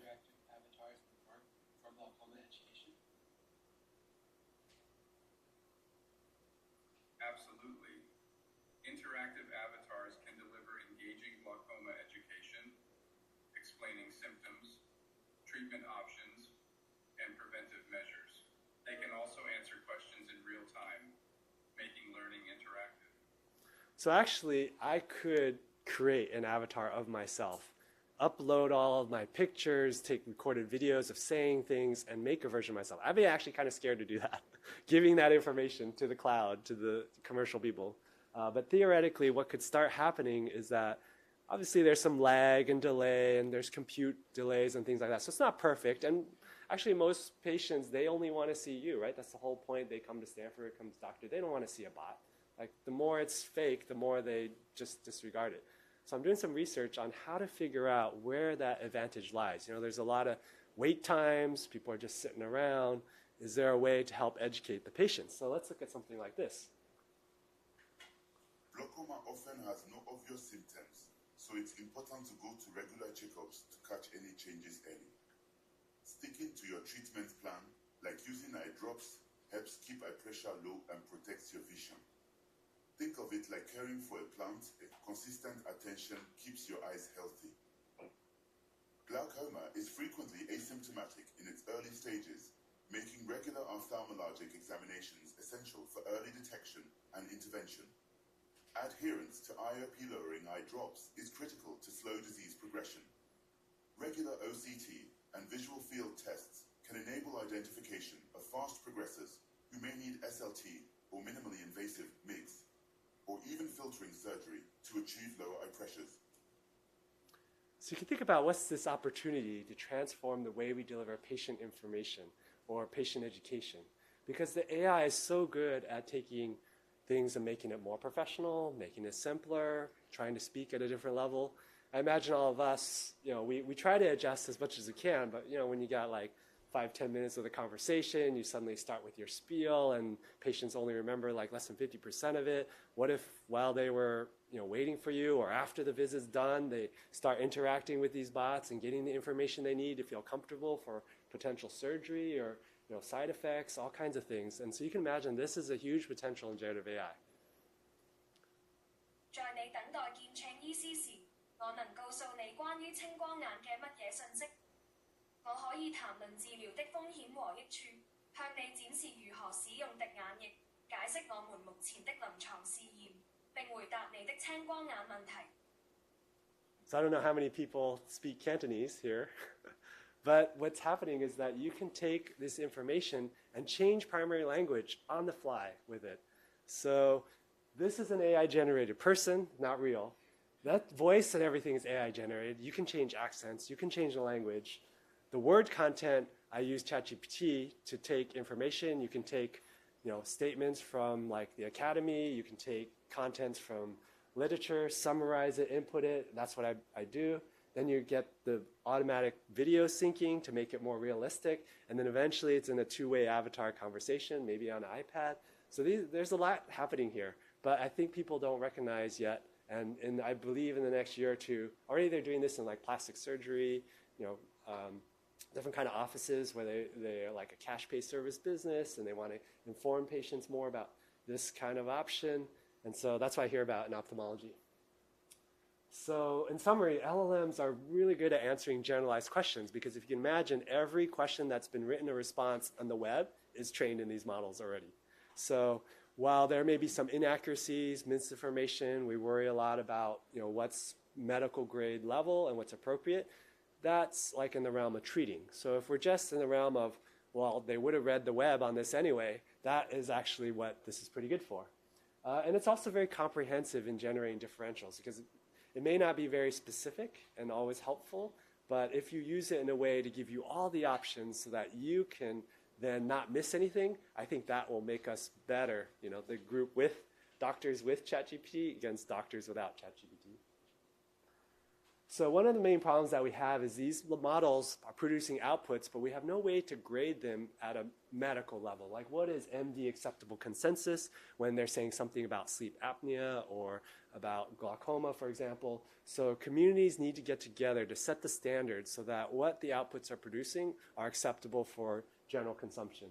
Absolutely. Interactive avatars can deliver engaging glaucoma education, explaining symptoms, treatment options, and preventive measures. They can also answer questions in real time, making learning interactive.
So actually, I could create an avatar of myself, upload all of my pictures, take recorded videos of saying things, and make a version of myself. I'd be actually kind of scared to do that, giving that information to the cloud, to the commercial people. But theoretically, what could start happening is that obviously there's some lag and delay, and there's compute delays and things like that. So it's not perfect. And actually, most patients, they only want to see you, right? That's the whole point. They come to Stanford, come to doctor. They don't want to see a bot. Like, the more it's fake, the more they just disregard it. So I'm doing some research on how to figure out where that advantage lies. You know, there's a lot of wait times. People are just sitting around. Is there a way to help educate the patients? So let's look at something like this.
Glaucoma often has no obvious symptoms, so it's important to go to regular checkups to catch any changes early. Sticking to your treatment plan, like using eye drops, helps keep eye pressure low and protects your vision. Think of it like caring for a plant. Consistent attention keeps your eyes healthy. Glaucoma is frequently asymptomatic in its early stages, making regular ophthalmologic examinations essential for early detection and intervention. Adherence to IOP-lowering eye drops is critical to slow disease progression. Regular OCT and visual field tests can enable identification of fast progressors who may need SLT or minimally invasive MIGS, or even filtering surgery to achieve lower eye pressures.
So you can think about what's this opportunity to transform the way we deliver patient information or patient education. Because the AI is so good at taking things and making it more professional, making it simpler, trying to speak at a different level. I imagine all of us, you know, we try to adjust as much as we can, but, you know, when you got like 5-10 minutes of the conversation, you suddenly start with your spiel, and patients only remember like less than 50% of it. What if while they were, you know, waiting for you, or after the visit's done, they start interacting with these bots and getting the information they need to feel comfortable for potential surgery or, you know, side effects, all kinds of things. And so you can imagine this is a huge potential in generative AI.
在你等待見 Chang 醫師時，我能告訴你關於青光眼嘅乜嘢信息。我可以談論治療的風險和益處，向你展示如何使用滴眼液，解釋我們目前的臨床試驗，並回答你的青光眼問題。
So I don't know how many people speak Cantonese here, but what's happening is that you can take this information and change primary language on the fly with it. So this is an AI-generated person, not real. That voice and everything is AI-generated. You can change accents. You can change the language. The word content, I use ChatGPT to take information. You can take, statements from like the academy. You can take contents from literature, summarize it, input it. That's what I do. Then you get the automatic video syncing to make it more realistic. And then eventually it's in a two-way avatar conversation, maybe on an iPad. So there's a lot happening here. But I think people don't recognize yet. And I believe in the next year or two, already they're doing this in like plastic surgery, different kind of offices where they're like a cash pay service business and they want to inform patients more about this kind of option. And so that's what I hear about in ophthalmology. So in summary, LLMs are really good at answering generalized questions because if you can imagine, every question that's been written a response on the web is trained in these models already. So while there may be some inaccuracies, misinformation, we worry a lot about what's medical grade level and what's appropriate. That's like in the realm of treating. So if we're just in the realm of, well, they would have read the web on this anyway, that is actually what this is pretty good for. And it's also very comprehensive in generating differentials because it may not be very specific and always helpful, but if you use it in a way to give you all the options so that you can then not miss anything, I think that will make us better, the group with doctors with ChatGPT against doctors without ChatGPT. So one of the main problems that we have is these models are producing outputs, but we have no way to grade them at a medical level. Like what is MD acceptable consensus when they're saying something about sleep apnea or about glaucoma, for example. So communities need to get together to set the standards so that what the outputs are producing are acceptable for general consumption.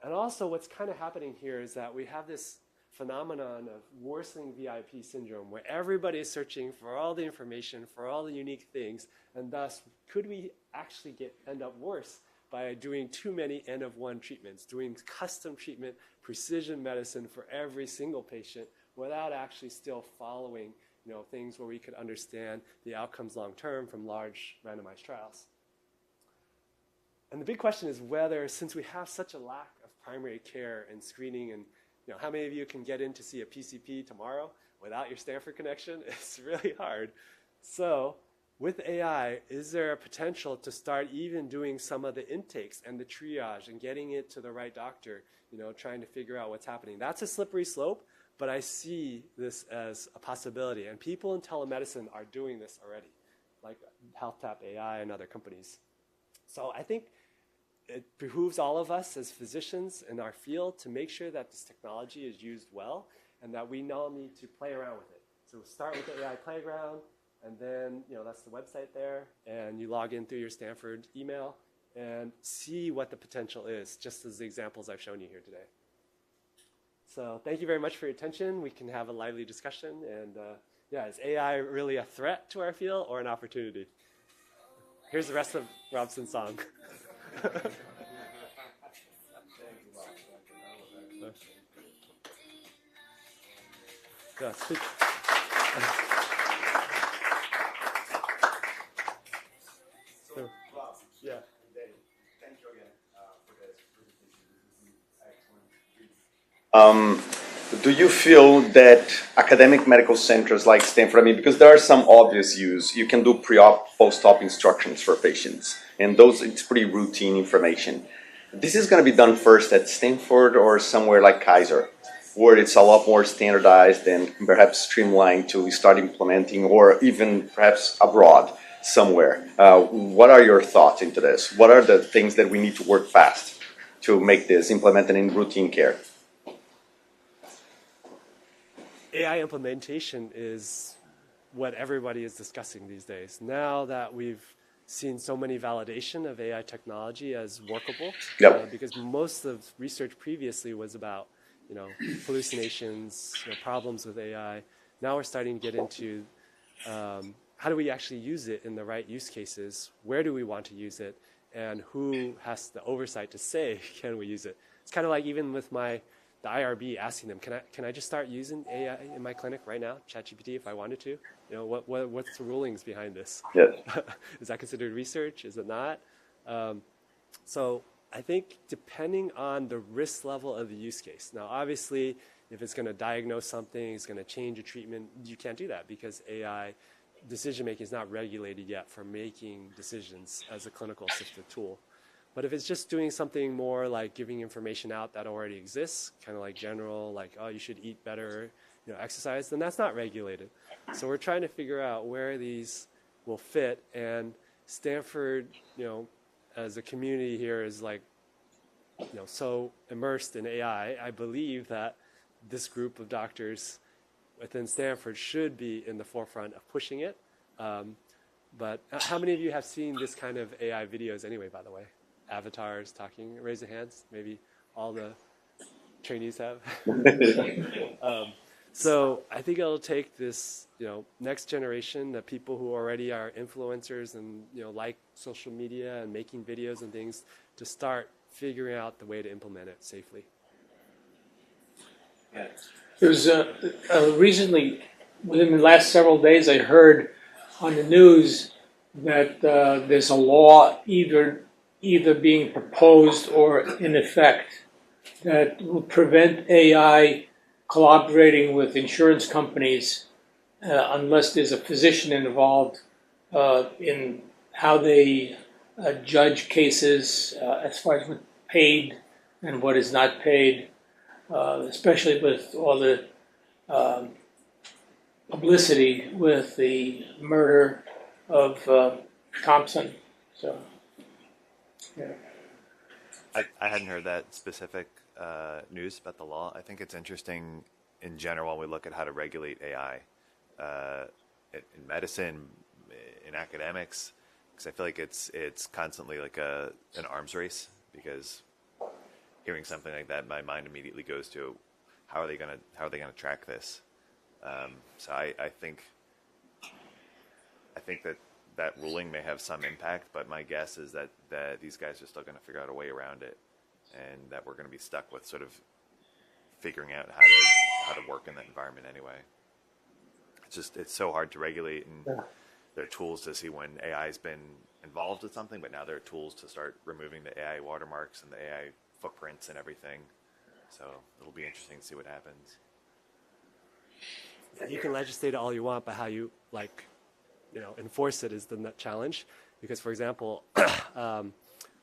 And also what's kind of happening here is that we have this phenomenon of worsening VIP syndrome where everybody is searching for all the information, for all the unique things, and thus could we actually end up worse by doing too many N of 1 treatments, doing custom treatment, precision medicine for every single patient without actually still following things where we could understand the outcomes long term from large randomized trials. And the big question is whether, since we have such a lack of primary care and screening, and how many of you can get in to see a PCP tomorrow without your Stanford connection? It's really hard. So with AI, is there a potential to start even doing some of the intakes and the triage and getting it to the right doctor, trying to figure out what's happening? That's a slippery slope, but I see this as a possibility. And people in telemedicine are doing this already, like HealthTap AI and other companies. So I think it behooves all of us as physicians in our field to make sure that this technology is used well and that we all need to play around with it. So we'll start with the AI Playground, and then that's the website there, and you log in through your Stanford email and see what the potential is, just as the examples I've shown you here today. So thank you very much for your attention. We can have a lively discussion, and is AI really a threat to our field or an opportunity? Here's the rest of Robson's song. So,
Rob, yeah, Dave, thank you again for this presentation. This is excellent. Do you feel that academic medical centers like Stanford, because there are some obvious use, you can do pre-op, post-op instructions for patients, and those, it's pretty routine information. This is going to be done first at Stanford or somewhere like Kaiser, where it's a lot more standardized and perhaps streamlined to start implementing, or even perhaps abroad somewhere. What are your thoughts into this? What are the things that we need to work fast to make this implemented in routine care?
AI implementation is what everybody is discussing these days. Now that we've seen so many validation of AI technology as workable, because most of research previously was about hallucinations, problems with AI. Now we're starting to get into how do we actually use it in the right use cases? Where do we want to use it? And who has the oversight to say, can we use it? It's kind of like even with the IRB asking them, can I just start using AI in my clinic right now, ChatGPT, if I wanted to? You know, what's the rulings behind this?
Yes.
Is that considered research? Is it not? So I think depending on the risk level of the use case. Now, obviously, if it's going to diagnose something, it's going to change a treatment, you can't do that because AI decision-making is not regulated yet for making decisions as a clinical assistive tool. But if it's just doing something more like giving information out that already exists, kind of like general, like, oh, you should eat better, you know, exercise, then that's not regulated. So we're trying to figure out where these will fit. And Stanford, you know, as a community here is like, you know, so immersed in AI, I believe that this group of doctors within Stanford should be in the forefront of pushing it. But how many of you have seen this kind of AI videos anyway, by the way? Avatars talking, raise your hands. Maybe all the trainees have. So I think it'll take this, you know, next generation, the people who already are influencers and, you know, like social media and making videos and things, to start figuring out the way to implement it safely.
There was recently, within the last several days, I heard on the news that there's a law either being proposed or in effect that will prevent AI collaborating with insurance companies unless there's a physician involved in how they judge cases as far as what's paid and what is not paid, especially with all the publicity with the murder of Thompson. So, yeah.
I hadn't heard that specific news about the law. I think it's interesting in general when we look at how to regulate AI in medicine, in academics, because I feel like it's constantly like an arms race. Because hearing something like that, my mind immediately goes to how are they gonna track this? So I think that ruling may have some impact, but my guess is that these guys are still going to figure out a way around it, and that we're going to be stuck with sort of figuring out how to work in that environment anyway. It's so hard to regulate, and there are tools to see when AI has been involved with something, but now there are tools to start removing the AI watermarks and the AI footprints and everything. So it'll be interesting to see what happens.
You can legislate all you want, but how you enforce it is the challenge. Because, for example,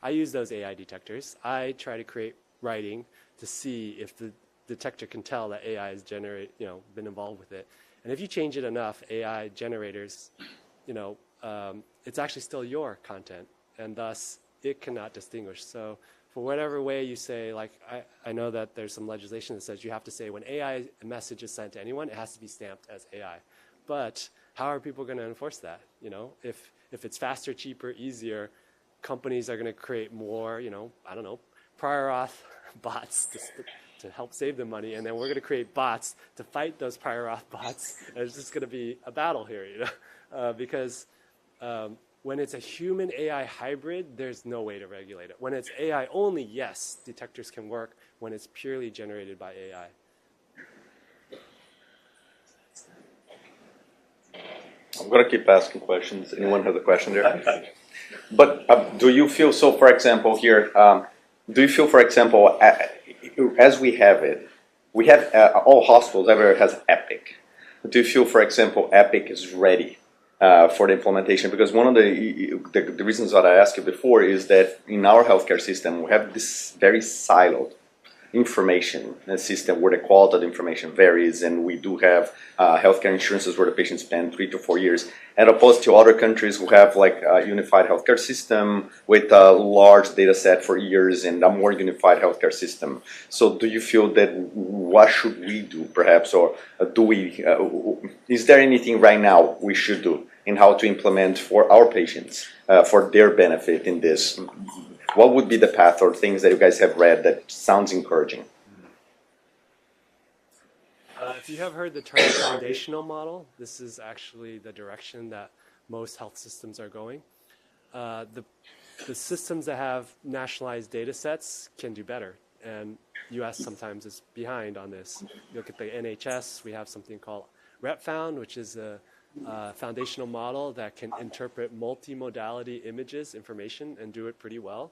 I use those AI detectors. I try to create writing to see if the detector can tell that AI has been involved with it. And if you change it enough, AI generators, it's actually still your content, and thus it cannot distinguish. So for whatever way you say, like I know that there's some legislation that says you have to say when AI message is sent to anyone, it has to be stamped as AI. But how are people going to enforce that? If it's faster, cheaper, easier, companies are going to create more, prior auth bots to help save them money, and then we're going to create bots to fight those prior auth bots. And it's just going to be a battle here, because when it's a human AI hybrid, there's no way to regulate it. When it's AI only, yes, detectors can work. When it's purely generated by AI.
I'm going to keep asking questions. Anyone have a question there? But do you feel, so for example here, do you feel, for example, as we have it, we have all hospitals everywhere has Epic. Do you feel, for example, Epic is ready for the implementation? Because one of the reasons that I asked you before is that in our healthcare system, we have this very siloed information system where the quality of the information varies, and we do have healthcare insurances where the patients spend 3 to 4 years, and opposed to other countries who have like a unified healthcare system with a large data set for years and a more unified healthcare system. So do you feel that what should we do perhaps, or is there anything right now we should do in how to implement for our patients for their benefit in this? What would be the path or things that you guys have read that sounds encouraging?
If you have heard the term foundational model, this is actually the direction that most health systems are going. The systems that have nationalized data sets can do better, and U.S. sometimes is behind on this. You look at the NHS, we have something called RepFound, which is a foundational model that can interpret multimodality images, information, and do it pretty well.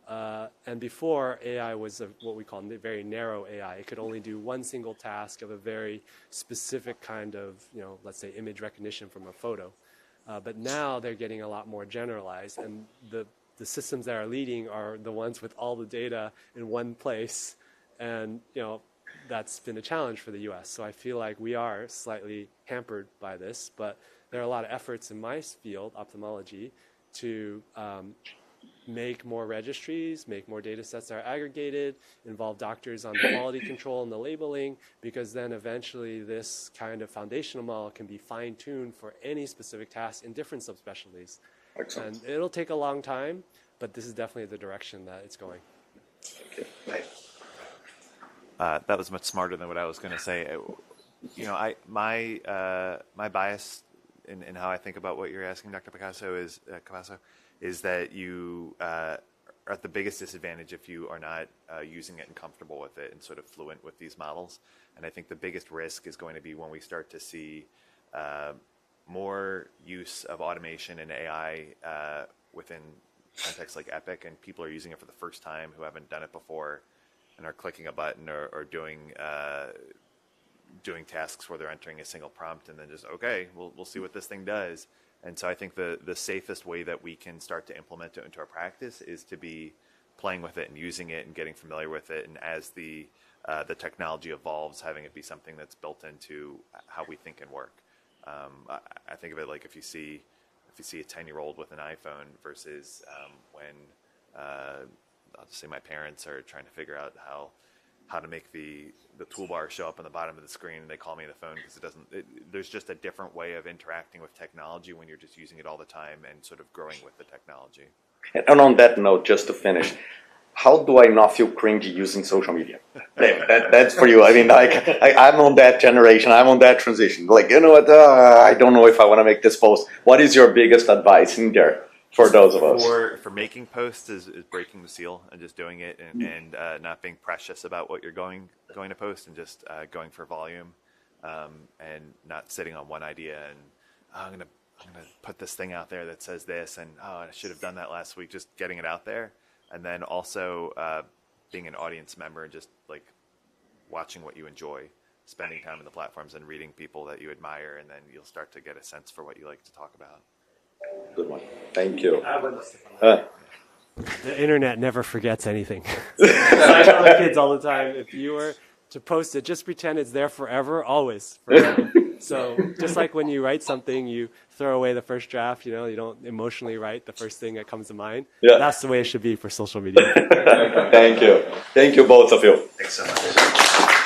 And before, AI was what we call very narrow AI. It could only do one single task of a very specific kind of, let's say image recognition from a photo. But now they're getting a lot more generalized, and the systems that are leading are the ones with all the data in one place, and that's been a challenge for the U.S. So I feel like we are slightly hampered by this, but there are a lot of efforts in my field, ophthalmology, to make more registries, make more data sets that are aggregated, involve doctors on the quality control and the labeling, because then eventually this kind of foundational model can be fine-tuned for any specific task in different subspecialties. Excellent. And it'll take a long time, but this is definitely the direction that it's going.
Okay. That was much smarter than what I was going to say. My bias in how I think about what you're asking, Dr. Capasso, is that you are at the biggest disadvantage if you are not using it and comfortable with it and sort of fluent with these models. And I think the biggest risk is going to be when we start to see more use of automation and AI within contexts like Epic, and people are using it for the first time who haven't done it before and are clicking a button or doing tasks where they're entering a single prompt and then just, okay, we'll see what this thing does. And so I think the safest way that we can start to implement it into our practice is to be playing with it and using it and getting familiar with it. And as the technology evolves, having it be something that's built into how we think and work. I think of it like if you see a 10-year-old with an iPhone versus when I'll just say my parents are trying to figure out how to make the toolbar show up on the bottom of the screen, and they call me the phone because there's just a different way of interacting with technology when you're just using it all the time and sort of growing with the technology.
And on that note, just to finish, how do I not feel cringy using social media? That's for you. I mean, I'm on that generation. I'm on that transition. Like, you know what? I don't know if I want to make this post. What is your biggest advice in there for those of us?
For making posts is breaking the seal and just doing it and not being precious about what you're going to post and just going for volume and not sitting on one idea and I'm gonna put this thing out there that says this and I should have done that last week. Just getting it out there. And then also being an audience member and just like watching what you enjoy, spending time on the platforms and reading people that you admire, and then you'll start to get a sense for what you like to talk about.
Good one. Thank you.
The internet never forgets anything. I tell the kids all the time, if you were to post it, just pretend it's there forever, always. Forever. So just like when you write something, you throw away the first draft, you don't emotionally write the first thing that comes to mind. Yeah. That's the way it should be for social media.
Thank you. Thank you, both of you.
Thanks so much.